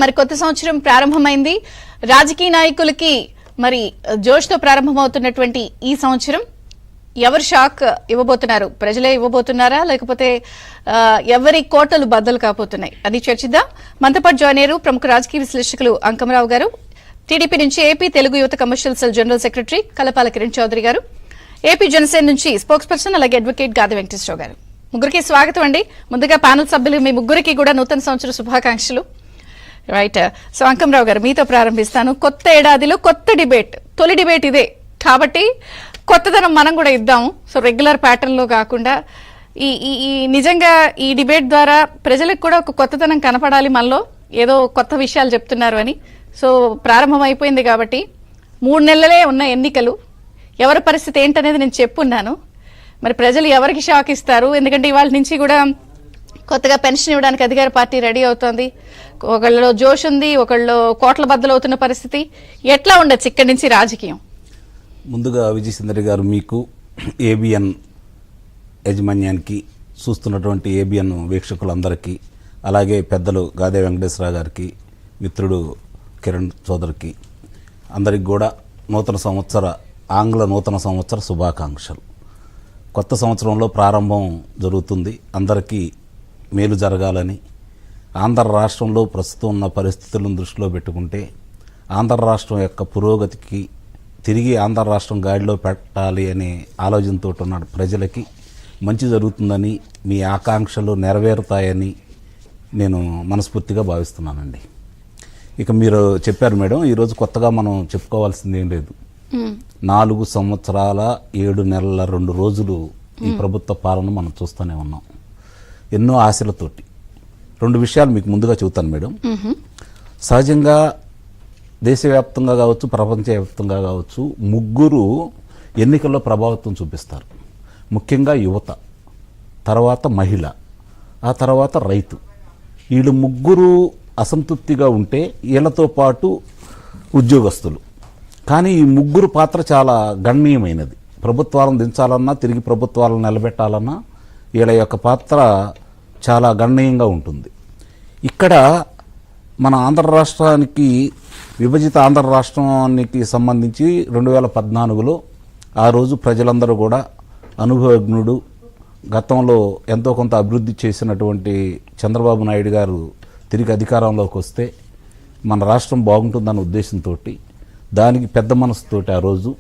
మరి కొత్త సంవత్సరం ప్రారంభమైంది. రాజకీయ నాయకులకి మరి జోష్తో ప్రారంభమవుతున్నటువంటి ఈ సంవత్సరం ఎవరు షాక్ ఇవ్వబోతున్నారు? ప్రజలే ఇవ్వబోతున్నారా, లేకపోతే ఎవరి కోటలు బద్దలు కాబోతున్నాయి? అది చర్చిద్దాం. మనతో పాటు జాయిన్ అయ్యారు ప్రముఖ రాజకీయ విశ్లేషకులు అంకమరావు గారు, టీడీపీ నుంచి AP Telugu Yuvatha commercial cell general secretary Kalapala Kiran Chowdary గారు, ఏపీ జనసేన నుంచి స్పోక్స్ పర్సన్ అలాగే అడ్వకేట్ గాది వెంకటేశ్వరరావు గారు. ముగ్గురికి స్వాగతం అండి. ముందుగా ప్యానల్ సభ్యులు మీ ముగ్గురికి కూడా నూతన సంవత్సర శుభాకాంక్షలు. రైట్. సో అంకమరావు గారు, మీతో ప్రారంభిస్తాను. కొత్త ఏడాదిలో కొత్త డిబేట్, తొలి డిబేట్ ఇదే కాబట్టి కొత్తదనం మనం కూడా ఇద్దాము. సో రెగ్యులర్ ప్యాటర్న్ లో కాకుండా ఈ నిజంగా ఈ డిబేట్ ద్వారా ప్రజలకు కూడా ఒక కొత్తదనం కనపడాలి, మనలో ఏదో కొత్త విషయాలు చెప్తున్నారు అని. సో ప్రారంభం అయిపోయింది కాబట్టి 3 నెలలే ఉన్న ఎన్నికలు, ఎవరి పరిస్థితి ఏంటనేది నేను చెప్పున్నాను. మరి ప్రజలు ఎవరికి షాక్ ఇస్తారు? ఎందుకంటే ఇవాళ నుంచి కూడా కొత్తగా పెన్షన్ ఇవ్వడానికి అధికార పార్టీ రెడీ అవుతోంది. ఒకళ్ళలో జోష్ ఉంది, ఒకళ్ళు కోట్ల బద్దలు అవుతున్న పరిస్థితి. ఎట్లా ఉండొచ్చు ఇక్కడి నుంచి రాజకీయం? ముందుగా విజయ్ సుందరి గారు, మీకు ఏబిఎన్ యాజమాన్యానికి, చూస్తున్నటువంటి ఏబిఎన్ వీక్షకులందరికీ, అలాగే పెద్దలు గాదే వెంకటేశ్వరరావు గారికి, మిత్రుడు కిరణ్ చౌదరికి, అందరికి కూడా ఆంగ్ల నూతన సంవత్సర శుభాకాంక్షలు. కొత్త సంవత్సరంలో ప్రారంభం జరుగుతుంది. అందరికీ మేలు జరగాలని, ఆంధ్ర రాష్ట్రంలో ప్రస్తుతం ఉన్న పరిస్థితులను దృష్టిలో పెట్టుకుంటే ఆంధ్ర రాష్ట్రం యొక్క పురోగతికి తిరిగి ఆంధ్ర రాష్ట్రం గాడిలో పెట్టాలి అనే ఆలోచనతో ఉన్న ప్రజలకి మంచి జరుగుతుందని, మీ ఆకాంక్షలు నెరవేరుతాయని నేను మనస్ఫూర్తిగా భావిస్తున్నానండి. ఇక మీరు చెప్పారు మేడం, ఈరోజు కొత్తగా మనం చెప్పుకోవాల్సింది ఏం లేదు. 4 సంవత్సరాల 7 నెలల 2 రోజులు ఈ ప్రభుత్వ పాలన మనం చూస్తూనే ఉన్నాం. ఎన్నో ఆశలతోటి 2 విషయాలు మీకు ముందుగా చెబుతాను మేడం. సహజంగా దేశవ్యాప్తంగా కావచ్చు, ప్రపంచవ్యాప్తంగా కావచ్చు, ముగ్గురు ఎన్నికల్లో ప్రభావితం చూపిస్తారు. ముఖ్యంగా యువత, తర్వాత మహిళ, ఆ తర్వాత రైతు. వీళ్ళు ముగ్గురు అసంతృప్తిగా ఉంటే వీళ్ళతో పాటు ఉద్యోగస్తులు. కానీ ఈ ముగ్గురు పాత్ర చాలా గణనీయమైనది. ప్రభుత్వాలను దించాలన్నా, తిరిగి ప్రభుత్వాలను నిలబెట్టాలన్నా వీళ్ళ యొక్క పాత్ర చాలా గణనీయంగా ఉంటుంది. ఇక్కడ మన ఆంధ్ర రాష్ట్రానికి, విభజిత ఆంధ్ర రాష్ట్రానికి సంబంధించి 2014లో ఆ రోజు ప్రజలందరూ కూడా అనుభవజ్ఞుడు, గతంలో ఎంతో కొంత అభివృద్ధి చేసినటువంటి చంద్రబాబు నాయుడు గారు తిరిగి అధికారంలోకి వస్తే మన రాష్ట్రం బాగుంటుందన్న ఉద్దేశంతో, దానికి పెద్ద మనసుతోటి ఆ రోజు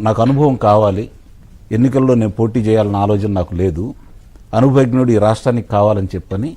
నాకు అనుభవం కావాలి, ఎన్నికల్లో నేను పోటీ చేయాలన్న ఆలోచన నాకు లేదు, అనుభవజ్ఞుడు ఈ రాష్ట్రానికి కావాలని చెప్పని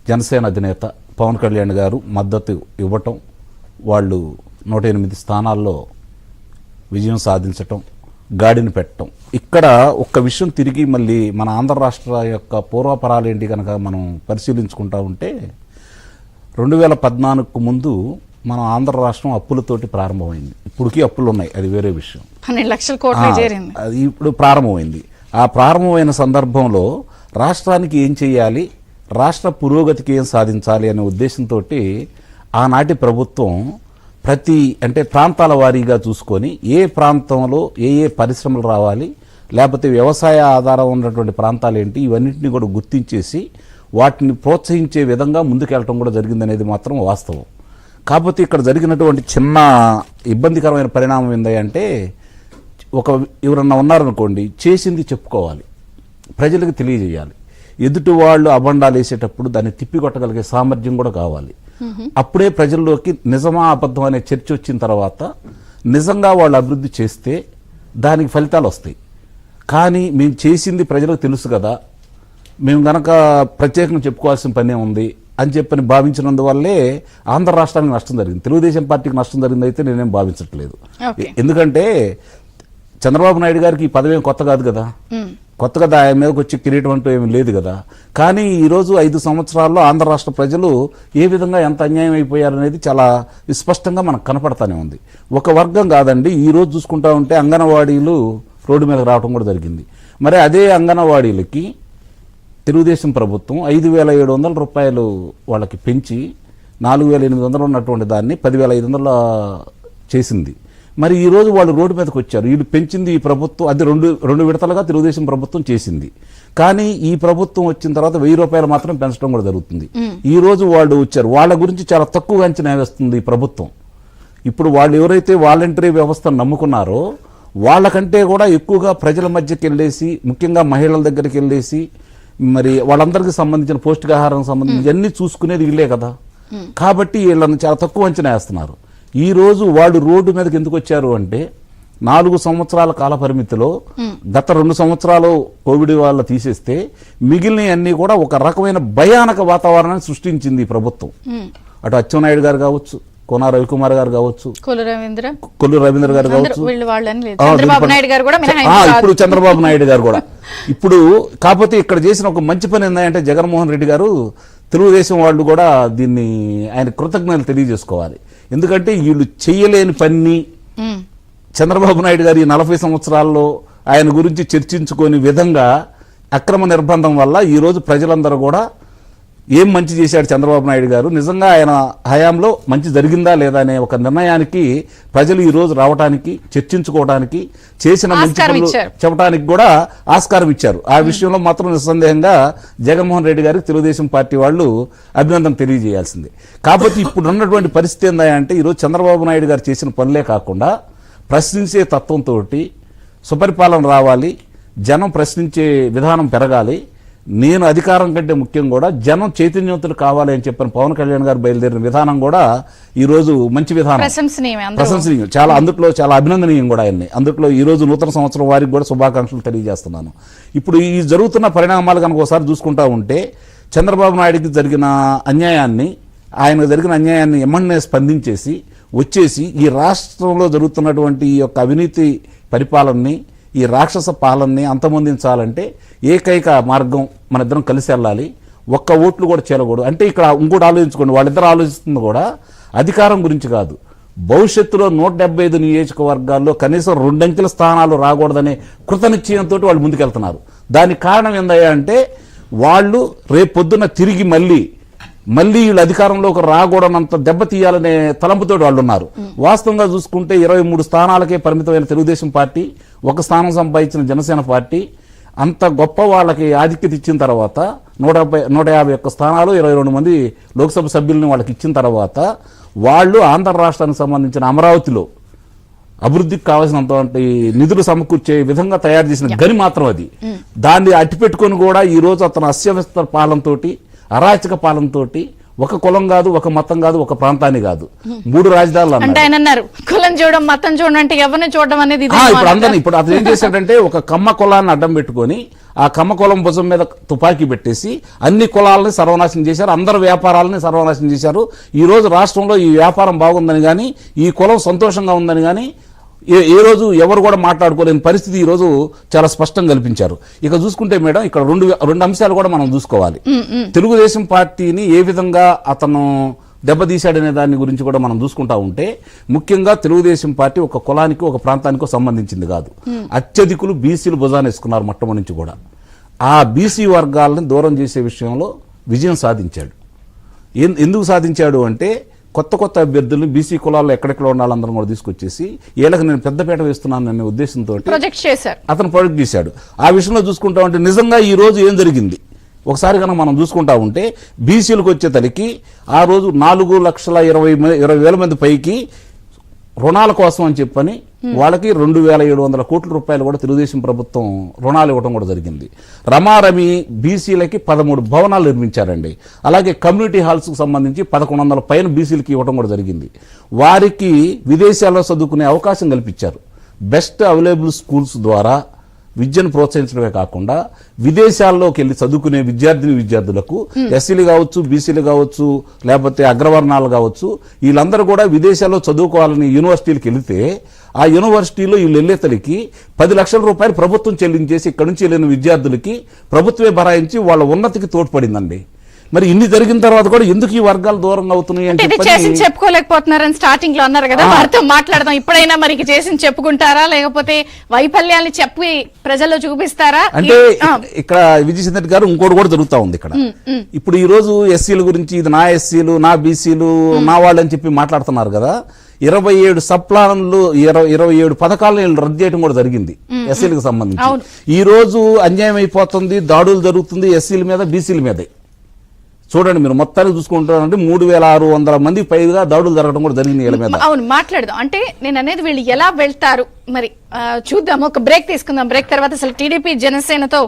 జనసేన అధినేత పవన్ కళ్యాణ్ గారు మద్దతు ఇవ్వటం, వాళ్ళు 108 స్థానాల్లో విజయం సాధించటం, గాడిని పెట్టడం. ఇక్కడ ఒక్క విషయం తిరిగి మళ్ళీ మన ఆంధ్ర రాష్ట్ర యొక్క పూర్వపరాలు ఏంటి కనుక మనం పరిశీలించుకుంటా ఉంటే, 2014కు ముందు మన ఆంధ్ర రాష్ట్రం అప్పులతోటి ప్రారంభమైంది. ఇప్పటికీ అప్పులు ఉన్నాయి, అది వేరే విషయం. 12 లక్షల కోట్లు చేరింది. అది ఇప్పుడు ప్రారంభమైంది. ఆ ప్రారంభమైన సందర్భంలో రాష్ట్రానికి ఏం చేయాలి, రాష్ట్ర పురోగతికి ఏం సాధించాలి అనే ఉద్దేశంతో ఆనాటి ప్రభుత్వం అంటే ప్రాంతాల వారీగా చూసుకొని ఏ ప్రాంతంలో ఏ పరిశ్రమలు రావాలి, లేకపోతే వ్యవసాయ ఆధారం ఉన్నటువంటి ప్రాంతాలు ఏంటి, ఇవన్నింటినీ కూడా గుర్తించేసి వాటిని ప్రోత్సహించే విధంగా ముందుకెళ్ళటం కూడా జరిగిందనేది మాత్రం వాస్తవం. కాకపోతే ఇక్కడ జరిగినటువంటి చిన్న ఇబ్బందికరమైన పరిణామం ఏంటంటే, ఎవరన్నా ఉన్నారనుకోండి, చేసింది చెప్పుకోవాలి, ప్రజలకు తెలియజేయాలి. ఎదుటి వాళ్ళు అబండాలు వేసేటప్పుడు దాన్ని తిప్పికొట్టగలిగే సామర్థ్యం కూడా కావాలి. అప్పుడే ప్రజల్లోకి నిజమా అబద్ధం అనే చర్చ వచ్చిన తర్వాత నిజంగా వాళ్ళు అభివృద్ధి చేస్తే దానికి ఫలితాలు వస్తాయి. కానీ మేము చేసింది ప్రజలకు తెలుసు కదా, మేము గనక ప్రత్యేకంగా చెప్పుకోవాల్సిన పనే ఉంది అని చెప్పని భావించినందువల్లే ఆంధ్ర రాష్ట్రానికి నష్టం జరిగింది. తెలుగుదేశం పార్టీకి నష్టం జరిగింది అయితే నేనేం భావించట్లేదు. ఎందుకంటే చంద్రబాబు నాయుడు గారికి ఈ పదవి ఏం కొత్త కాదు కదా, కొత్తగా ఆయన మీదకి వచ్చి కిరీటం అంటూ ఏమీ లేదు కదా. కానీ ఈరోజు 5 సంవత్సరాల్లో ఆంధ్ర రాష్ట్ర ప్రజలు ఏ విధంగా ఎంత అన్యాయం అయిపోయారనేది చాలా విస్పష్టంగా మనకు కనపడతానే ఉంది. ఒక వర్గం కాదండి, ఈరోజు చూసుకుంటా ఉంటే అంగన్వాడీలు రోడ్డు మీదకి రావడం కూడా జరిగింది. మరి అదే అంగన్వాడీలకి తెలుగుదేశం ప్రభుత్వం 5,700 రూపాయలు వాళ్ళకి పెంచి 4,800 ఉన్నటువంటి దాన్ని 10,500 చేసింది. మరి ఈ రోజు వాళ్ళు రోడ్డు మీదకి వచ్చారు. వీళ్ళు పెంచింది ఈ ప్రభుత్వం, అది రెండు విడతలుగా తెలుగుదేశం ప్రభుత్వం చేసింది. కానీ ఈ ప్రభుత్వం వచ్చిన తర్వాత 1000 రూపాయలు మాత్రం పెంచడం కూడా జరుగుతుంది. ఈ రోజు వాళ్ళు వచ్చారు, వాళ్ళ గురించి చాలా తక్కువగా అంచనా వేస్తుంది ఈ ప్రభుత్వం. ఇప్పుడు వాళ్ళు ఎవరైతే వాలంటరీ వ్యవస్థను నమ్ముకున్నారో వాళ్ళకంటే కూడా ఎక్కువగా ప్రజల మధ్యకి వెళ్ళేసి, ముఖ్యంగా మహిళల దగ్గరికి వెళ్ళేసి, మరి వాళ్ళందరికీ సంబంధించిన పౌష్టికాహారం సంబంధించి అన్ని చూసుకునేది వీళ్ళే కదా. కాబట్టి వీళ్ళని చాలా తక్కువ అంచనా వేస్తున్నారు. ఈ రోజు వాళ్ళు రోడ్డు మీదకి ఎందుకు వచ్చారు అంటే 4 సంవత్సరాల కాల పరిమితిలో గత 2 సంవత్సరాలు కోవిడ్ వల్ల తీసేస్తే మిగిలిన అన్ని కూడా ఒక రకమైన భయానక వాతావరణాన్ని సృష్టించింది ఈ ప్రభుత్వం. అటు అచ్చెన్నాయుడు గారు కావచ్చు, కోన రవికుమార్ గారు కావచ్చు, కొల్లు రవీంద్ర గారు కావచ్చు, ఇప్పుడు చంద్రబాబు నాయుడు గారు కూడా. ఇప్పుడు కాకపోతే ఇక్కడ చేసిన ఒక మంచి పని ఏంటంటే జగన్మోహన్ రెడ్డి గారు, తెలుగుదేశం వాళ్ళు కూడా దీన్ని ఆయన కృతజ్ఞతలు తెలియజేసుకోవాలి. ఎందుకంటే వీళ్ళు చెయ్యలేని పని చంద్రబాబు నాయుడు గారు ఈ 40 సంవత్సరాల్లో ఆయన గురించి చర్చించుకునే విధంగా అక్రమ నిర్బంధం వల్ల ఈ రోజు ప్రజలందరూ కూడా ఏం మంచి చేశాడు చంద్రబాబు నాయుడు గారు, నిజంగా ఆయన హయాంలో మంచి జరిగిందా లేదా అనే ఒక నిర్ణయానికి ప్రజలు ఈ రోజు రావడానికి, చర్చించుకోవడానికి, చేసిన మంచి పనులు చెప్పడానికి కూడా ఆస్కారం ఇచ్చారు. ఆ విషయంలో మాత్రం నిస్సందేహంగా జగన్మోహన్ రెడ్డి గారికి తెలుగుదేశం పార్టీ వాళ్ళు అభినందన తెలియజేయాల్సిందే. కాకపోతే ఇప్పుడు ఉన్నటువంటి పరిస్థితి ఏందంటే ఈరోజు చంద్రబాబు నాయుడు గారు చేసిన పనులే కాకుండా ప్రశ్నించే తత్వంతో సుపరిపాలన రావాలి, జనం ప్రశ్నించే విధానం పెరగాలి, నేను అధికారం కంటే ముఖ్యం కూడా జనం చైతన్యవంతులు కావాలి అని చెప్పిన పవన్ కళ్యాణ్ గారు బయలుదేరిన విధానం కూడా ఈ రోజు మంచి విధానం, ప్రశంసనీయం, చాలా అందుట్లో చాలా అభినందనీయం కూడా ఆయన్ని. అందుట్లో ఈ రోజు నూతన సంవత్సరం వారికి కూడా శుభాకాంక్షలు తెలియజేస్తున్నాను. ఇప్పుడు ఈ జరుగుతున్న పరిణామాలు కనుక ఒకసారి చూసుకుంటా ఉంటే చంద్రబాబు నాయుడికి జరిగిన అన్యాయాన్ని, ఆయనకు జరిగిన అన్యాయాన్ని ఎమ్మెల్యే స్పందించేసి వచ్చేసి ఈ రాష్ట్రంలో జరుగుతున్నటువంటి ఈ యొక్క అవినీతి పరిపాలనని, ఈ రాక్షస పాలనని అంతమొందించాలంటే ఏకైక మార్గం మన ఇద్దరం కలిసి వెళ్ళాలి, ఒక్క ఓట్లు కూడా చేరకూడదు. అంటే ఇక్కడ ఇంకోటి ఆలోచించుకోండి, వాళ్ళిద్దరు ఆలోచిస్తుంది కూడా అధికారం గురించి కాదు, భవిష్యత్తులో 175 నియోజకవర్గాల్లో కనీసం 2 అంకెల స్థానాలు రాకూడదనే కృతనిశ్చయంతో వాళ్ళు ముందుకెళ్తున్నారు. దానికి కారణం ఏందయ్యా అంటే వాళ్ళు రేపు పొద్దున్న తిరిగి మళ్ళీ వీళ్ళు అధికారంలోకి రాకూడనంత దెబ్బతీయాలనే తలంపుతో వాళ్ళు ఉన్నారు. వాస్తవంగా చూసుకుంటే 23 స్థానాలకే పరిమితమైన తెలుగుదేశం పార్టీ, 1 స్థానం సంపాదించిన జనసేన పార్టీ అంత గొప్ప వాళ్ళకి ఆధిక్యత ఇచ్చిన తర్వాత 151 స్థానాలు 22 మంది లోక్సభ సభ్యులను వాళ్ళకి ఇచ్చిన తర్వాత వాళ్ళు ఆంధ్ర రాష్ట్రానికి సంబంధించిన అమరావతిలో అభివృద్ధికి కావాల్సినటువంటి నిధులు సమకూర్చే విధంగా తయారు చేసిన గని మాత్రం అది. దాన్ని అట్టిపెట్టుకొని కూడా ఈ రోజు అతను అస్యవ్యస్త పాలనతో, అరాచక పాలనతో, ఒక కులం కాదు, ఒక మతం కాదు, ఒక ప్రాంతాన్ని కాదు, 3 రాజధానులు అన్నారు. కులం చూడడం, మతం చూడడం అంటే ఎవరిని చూడడం అనేది ఇప్పుడు అందరినీ, ఇప్పుడు అతను ఏం చేశాడంటే ఒక కమ్మ కులాన్ని అడ్డం పెట్టుకొని ఆ కమ్మ కులం భుజం మీద తుపాకీ పెట్టేసి అన్ని కులాలని సర్వనాశనం చేశారు, అందరు వ్యాపారాలని సర్వనాశనం చేశారు. ఈ రోజు రాష్ట్రంలో ఈ వ్యాపారం బాగుందని కానీ, ఈ కులం సంతోషంగా ఉందని కానీ ఏ రోజు ఎవరు కూడా మాట్లాడుకోలేని పరిస్థితి ఈ రోజు చాలా స్పష్టంగా కల్పించారు. ఇక చూసుకుంటే మేడం ఇక్కడ రెండు అంశాలు కూడా మనం చూసుకోవాలి. తెలుగుదేశం పార్టీని ఏ విధంగా అతను దెబ్బతీశాడనే దాని గురించి కూడా మనం చూసుకుంటా ఉంటే, ముఖ్యంగా తెలుగుదేశం పార్టీ ఒక కులానికి, ఒక ప్రాంతానికో సంబంధించింది కాదు. అత్యధికులు బీసీలు భుజాన్ని వేసుకున్నారు మొట్టమొదటి నుంచి కూడా. ఆ బీసీ వర్గాలను దూరం చేసే విషయంలో విజయం సాధించాడు. ఎందుకు సాధించాడు అంటే కొత్త అభ్యర్థులు బీసీ కులాల్లో ఎక్కడెక్కడ ఉండాలందరం కూడా తీసుకొచ్చేసి వీళ్ళకి నేను పెద్దపీట వేస్తున్నాను అనే ఉద్దేశంతో అతను ప్రాజెక్ట్ చేశాడు. ఆ విషయంలో చూసుకుంటా ఉంటే నిజంగా ఈ రోజు ఏం జరిగింది ఒకసారి కనుక మనం చూసుకుంటా ఉంటే, బీసీలకు వచ్చేతలికి ఆ రోజు 4,20,000 మంది పైకి రుణాల కోసం అని చెప్పని వాళ్ళకి 2,700 కోట్ల రూపాయలు కూడా తెలుగుదేశం ప్రభుత్వం రుణాలు ఇవ్వడం కూడా జరిగింది. రమారమి బీసీలకి 13 భవనాలు నిర్మించారండి. అలాగే కమ్యూనిటీ హాల్స్కు సంబంధించి 1,100 పైన బీసీలకి ఇవ్వడం కూడా జరిగింది. వారికి విదేశాల్లో చదువుకునే అవకాశం కల్పించారు. బెస్ట్ అవైలబుల్ స్కూల్స్ ద్వారా విద్యను ప్రోత్సహించడమే కాకుండా విదేశాల్లోకి వెళ్ళి చదువుకునే విద్యార్థులకు ఎస్సీలు కావచ్చు, బీసీలు కావచ్చు, లేకపోతే అగ్రవర్ణాలు కావచ్చు, వీళ్ళందరూ కూడా విదేశాల్లో చదువుకోవాలని యూనివర్సిటీలకు వెళితే ఆ యూనివర్సిటీలో వీళ్ళు వెళ్ళేతలికి 10 లక్షల రూపాయలు ప్రభుత్వం చెల్లించేసి ఇక్కడ నుంచి వెళ్ళిన విద్యార్థులకి ప్రభుత్వమే భరాయించి వాళ్ళ ఉన్నతికి తోడ్పడిందండి. మరి ఇన్ని జరిగిన తర్వాత కూడా ఎందుకు ఈ వర్గాలు దూరంగా అవుతున్నాయి అని చెప్పుకోలేకపోతున్నారని స్టార్టింగ్ లో అన్నారు కదా, వారితో మాట్లాడదాం. ఇప్పుడైనా మరి చేసి చెప్పుకుంటారా, లేకపోతే వైఫల్యాన్ని చెప్పి ప్రజల్లో చూపిస్తారా? అంటే ఇక్కడ విజయచంద్ర గారు ఇంకోటి కూడా జరుగుతా ఉంది ఇక్కడ. ఇప్పుడు ఈ రోజు ఎస్సీల గురించి ఇది నా ఎస్సీలు, నా బీసీలు, నా వాళ్ళు అని చెప్పి మాట్లాడుతున్నారు కదా. 27 సబ్ ప్లాన్లు 27 పథకాలను వీళ్ళు రద్దు చేయడం కూడా జరిగింది ఎస్సీలకు సంబంధించి. అవును. ఈ రోజు అన్యాయం అయిపోతుంది, దాడులు జరుగుతుంది ఎస్సీల మీద, బీసీల మీదే. చూడండి మీరు మొత్తానికి చూసుకుంటారంటే 3600 మందికి పైగా దాడులు జరగడం కూడా జరిగింది వీళ్ళ మీద. అవును, మాట్లాడదాం. అంటే నేను అనేది వీళ్ళు ఎలా వెళ్తారు మరి చూద్దాం. ఒక బ్రేక్ తీసుకుందాం. బ్రేక్ తర్వాత అసలు టీడీపీ జనసేనతో